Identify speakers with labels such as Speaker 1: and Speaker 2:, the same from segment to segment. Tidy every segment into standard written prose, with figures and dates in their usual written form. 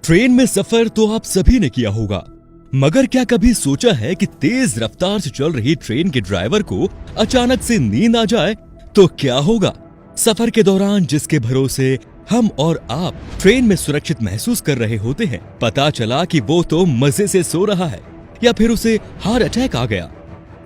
Speaker 1: Train में सफर तो आप सभी ने किया होगा, मगर क्या कभी सोचा है कि तेज रफ्तार से चल रही ट्रेन के ड्राइवर को अचानक से नींद आ जाए तो क्या होगा। सफर के दौरान जिसके भरोसे हम और आप ट्रेन में सुरक्षित महसूस कर रहे होते हैं, पता चला कि वो तो मजे से सो रहा है, या फिर उसे हार्ट अटैक आ गया,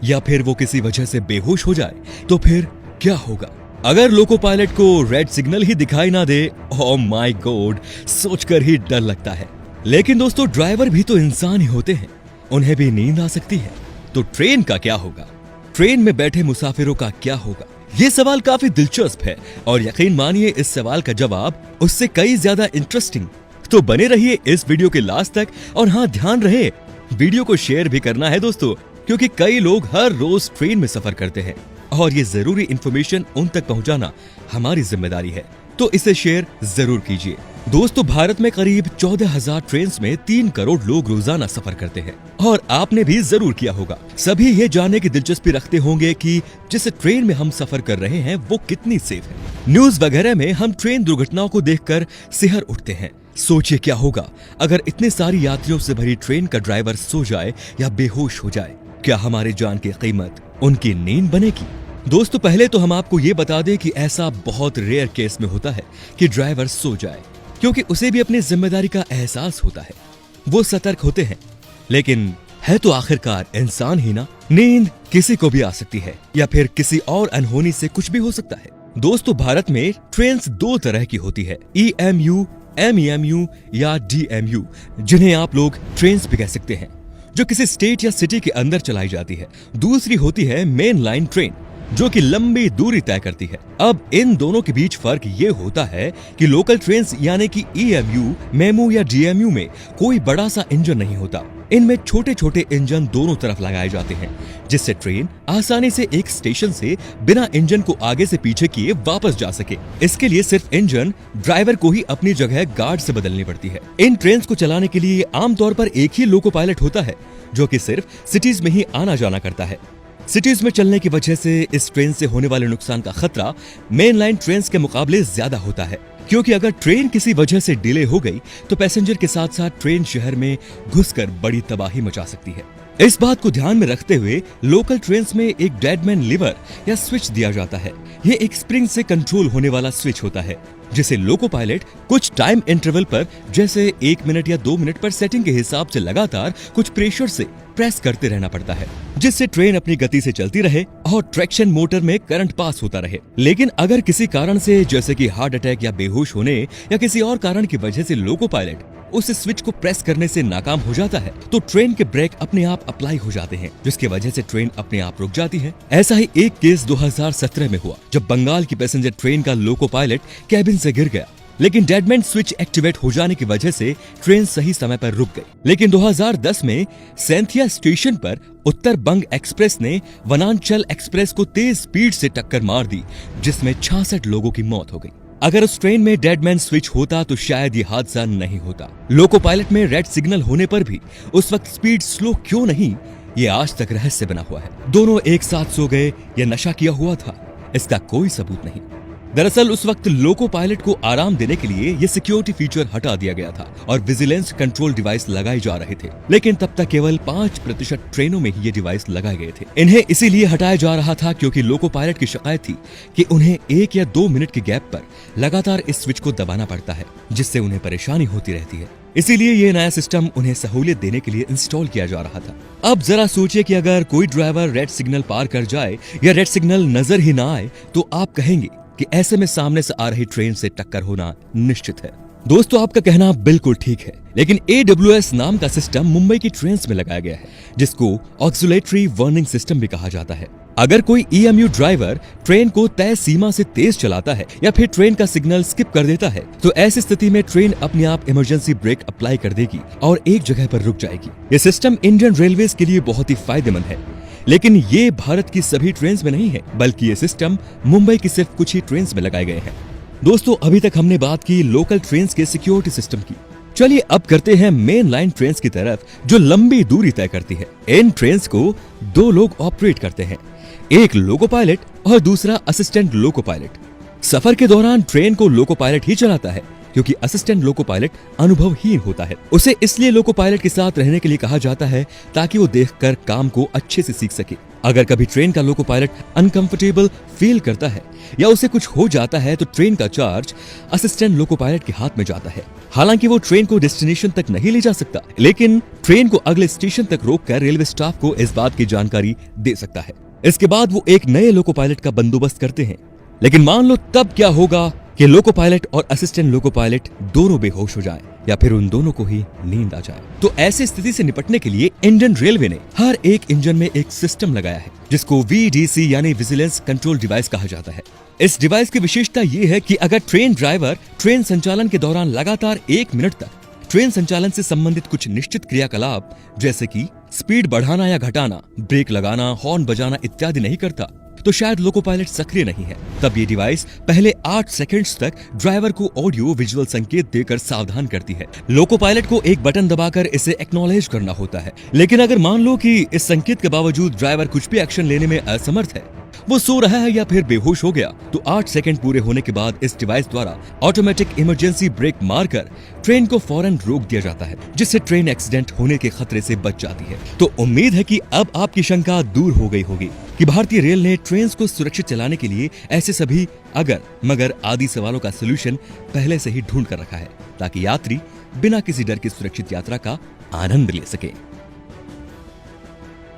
Speaker 1: या फिर वो किसी वजह से बेहोश हो जाए, तो फिर क्या होगा। अगर लोको पायलट को रेड सिग्नल ही दिखाई ना दे, ओह माय गॉड, सोचकर ही डर लगता है। लेकिन दोस्तों, ड्राइवर भी तो इंसान ही होते हैं, उन्हें भी नींद आ सकती है। तो ट्रेन का क्या होगा, ट्रेन में बैठे मुसाफिरों का क्या होगा। ये सवाल काफी दिलचस्प है और यकीन मानिए इस सवाल का जवाब उससे कई ज्यादा इंटरेस्टिंग। तो बने रहिए इस वीडियो के लास्ट तक। और हाँ, ध्यान रहे वीडियो को शेयर भी करना है दोस्तों, क्योंकि कई लोग हर रोज ट्रेन में सफर करते हैं और ये जरूरी इंफॉर्मेशन उन तक पहुंचाना हमारी जिम्मेदारी है, तो इसे शेयर जरूर कीजिए। दोस्तों, भारत में करीब 14,000 ट्रेन में 3 करोड़ लोग रोजाना सफर करते हैं और आपने भी जरूर किया होगा। सभी ये जानने की दिलचस्पी रखते होंगे कि जिस ट्रेन में हम सफर कर रहे हैं वो कितनी सेफ है। न्यूज वगैरह में हम ट्रेन दुर्घटनाओं को देखकर सिहर उठते हैं। सोचिए क्या होगा अगर इतने सारी यात्रियों से भरी ट्रेन का ड्राइवर सो जाए या बेहोश हो जाए। क्या हमारी जान की कीमत उनकी नींद बनेगी। दोस्तों, पहले तो हम आपको ये बता दें कि ऐसा बहुत रेयर केस में होता है कि ड्राइवर सो जाए, क्योंकि उसे भी अपनी जिम्मेदारी का एहसास होता है, वो सतर्क होते हैं। लेकिन है तो आखिरकार इंसान ही ना। नींद किसी को भी आ सकती है या फिर किसी और अनहोनी से कुछ भी हो सकता है। दोस्तों, भारत में ट्रेन 2 तरह की होती है, EMU, MEMU या DMU, जिन्हें आप लोग ट्रेन भी कह सकते हैं, जो किसी स्टेट या सिटी के अंदर चलाई जाती है। दूसरी होती है मेन लाइन ट्रेन, जो कि लंबी दूरी तय करती है। अब इन दोनों के बीच फर्क ये होता है कि लोकल ट्रेन यानी कि EMU, मेमू या DMU में कोई बड़ा सा इंजन नहीं होता। इनमें छोटे छोटे इंजन दोनों तरफ लगाए जाते हैं, जिससे ट्रेन आसानी से एक स्टेशन से बिना इंजन को आगे से पीछे किए वापस जा सके। इसके लिए सिर्फ इंजन ड्राइवर को ही अपनी जगह गार्ड से बदलनी पड़ती है। इन ट्रेन को चलाने के लिए आमतौर पर एक ही लोको पायलट होता है, जो कि सिर्फ सिटीज में ही आना जाना करता है। सिटीज में चलने की वजह से इस ट्रेन से होने वाले नुकसान का खतरा मेन लाइन ट्रेन के मुकाबले ज्यादा होता है, क्योंकि अगर ट्रेन किसी वजह से डिले हो गई तो पैसेंजर के साथ साथ ट्रेन शहर में घुसकर बड़ी तबाही मचा सकती है। इस बात को ध्यान में रखते हुए लोकल ट्रेन में एक डेडमैन लीवर या स्विच दिया जाता है। ये एक स्प्रिंग से कंट्रोल होने वाला स्विच होता है, जिसे लोको पायलट कुछ टाइम इंटरवल पर, जैसे 1 मिनट या 2 मिनट पर सेटिंग के हिसाब से लगातार कुछ प्रेशर से प्रेस करते रहना पड़ता है, जिससे ट्रेन अपनी गति से चलती रहे और ट्रैक्शन मोटर में करंट पास होता रहे। लेकिन अगर किसी कारण से, जैसे कि हार्ट अटैक या बेहोश होने या किसी और कारण की वजह से लोको पायलट उस स्विच को प्रेस करने से नाकाम हो जाता है, तो ट्रेन के ब्रेक अपने आप अप्लाई हो जाते हैं, जिसकी वजह से ट्रेन अपने आप रुक जाती है। ऐसा ही एक केस 2017 में हुआ, जब बंगाल की पैसेंजर ट्रेन का लोको पायलट कैबिन से गिर गया, लेकिन डेडमैन स्विच एक्टिवेट हो जाने की वजह से ट्रेन सही समय पर रुक गई। लेकिन 2010 में सेंथिया स्टेशन पर उत्तर बंग एक्सप्रेस ने वनांचल एक्सप्रेस को तेज स्पीड से टक्कर मार दी, जिसमें 66 लोगों की मौत हो गई। अगर उस ट्रेन में डेडमैन स्विच होता तो शायद ये हादसा नहीं होता। लोको पायलट में रेड सिग्नल होने पर भी उस वक्त स्पीड स्लो क्यों नहीं, ये आज तक रहस्य बना हुआ है। दोनों एक साथ सो गए या नशा किया हुआ था, इसका कोई सबूत नहीं। दरअसल उस वक्त लोको पायलट को आराम देने के लिए ये सिक्योरिटी फीचर हटा दिया गया था और विजिलेंस कंट्रोल डिवाइस लगाए जा रहे थे, लेकिन तब तक केवल 5% ट्रेनों में ही ये डिवाइस लगाए गए थे। इन्हें इसीलिए हटाया जा रहा था क्योंकि लोको पायलट की शिकायत थी कि उन्हें 1 या 2 मिनट के गैप पर लगातार इस स्विच को दबाना पड़ता है, जिससे उन्हें परेशानी होती रहती है। इसीलिए ये नया सिस्टम उन्हें सहूलियत देने के लिए इंस्टॉल किया जा रहा था। अब जरा सोचिए कि अगर कोई ड्राइवर रेड सिग्नल पार कर जाए या रेड सिग्नल नजर ही ना आए, तो आप कहेंगे कि ऐसे में सामने से आ रही ट्रेन से टक्कर होना निश्चित है। दोस्तों, आपका कहना बिल्कुल ठीक है, लेकिन AWS नाम का सिस्टम मुंबई की ट्रेन में लगाया गया है, जिसको ऑक्सिलेटरी वार्निंग सिस्टम भी कहा जाता है। अगर कोई EMU ड्राइवर ट्रेन को तय सीमा से तेज चलाता है या फिर ट्रेन का सिग्नल स्किप कर देता है, तो ऐसी स्थिति में ट्रेन अपने आप इमरजेंसी ब्रेक अप्लाई कर देगी और एक जगह पर रुक जाएगी। ये सिस्टम इंडियन रेलवेज के लिए बहुत ही फायदेमंद है, लेकिन ये भारत की सभी ट्रेन में नहीं है, बल्कि ये सिस्टम मुंबई की सिर्फ कुछ ही ट्रेन में लगाए गए हैं। दोस्तों, अभी तक हमने बात की लोकल ट्रेन के सिक्योरिटी सिस्टम की। चलिए अब करते हैं मेन लाइन ट्रेन की तरफ, जो लंबी दूरी तय करती है। इन ट्रेन को 2 लोग ऑपरेट करते हैं, एक लोको पायलट और दूसरा असिस्टेंट लोको पायलट। सफर के दौरान ट्रेन को लोको पायलट ही चलाता है, क्योंकि असिस्टेंट लोको पायलट अनुभवहीन होता है। उसे इसलिए लोको पायलट के साथ रहने के लिए कहा जाता है ताकि वो देखकर काम को अच्छे से सीख सके। अगर कभी ट्रेन का लोको पायलट अनकंफर्टेबल फील करता है या उसे कुछ हो जाता है तो ट्रेन का चार्ज असिस्टेंट लोको पायलट के हाथ में जाता है। हालांकि वो ट्रेन को डेस्टिनेशन तक नहीं ले जा सकता, लेकिन ट्रेन को अगले स्टेशन तक रोककर रेलवे स्टाफ को इस बात की जानकारी दे सकता है। इसके बाद वो एक नए लोको पायलट का बंदोबस्त करते हैं। लेकिन मान लो तब क्या होगा कि लोको पायलट और असिस्टेंट लोको पायलट दोनों बेहोश हो जाएं या फिर उन दोनों को ही नींद आ जाए। तो ऐसी स्थिति से निपटने के लिए इंडियन रेलवे ने हर एक इंजन में एक सिस्टम लगाया है जिसको VDC यानी विजिलेंस कंट्रोल डिवाइस कहा जाता है। इस डिवाइस की विशेषता ये है कि अगर ट्रेन ड्राइवर ट्रेन संचालन के दौरान लगातार 1 मिनट तक ट्रेन संचालन से संबंधित कुछ निश्चित क्रियाकलाप जैसे कि स्पीड बढ़ाना या घटाना, ब्रेक लगाना, हॉर्न बजाना इत्यादि नहीं करता तो शायद लोको पायलट सक्रिय नहीं है। तब ये डिवाइस पहले 8 सेकंड्स तक ड्राइवर को ऑडियो विजुअल संकेत देकर सावधान करती है। लोको पायलट को एक बटन दबाकर इसे एक्नॉलेज करना होता है। लेकिन अगर मान लो कि इस संकेत के बावजूद ड्राइवर कुछ भी एक्शन लेने में असमर्थ है, वो सो रहा है या फिर बेहोश हो गया, तो 8 सेकंड पूरे होने के बाद इस डिवाइस द्वारा ऑटोमेटिक इमरजेंसी ब्रेक मारकर ट्रेन को फौरन रोक दिया जाता है, जिससे ट्रेन एक्सीडेंट होने के खतरे से बच जाती है। तो उम्मीद है कि अब आपकी शंका दूर हो गई होगी कि भारतीय रेल ने ट्रेन को सुरक्षित चलाने के लिए ऐसे सभी अगर मगर आदि सवालों का सलूशन पहले से ही ढूंढ कर रखा है ताकि यात्री बिना किसी डर के सुरक्षित यात्रा का आनंद ले सके।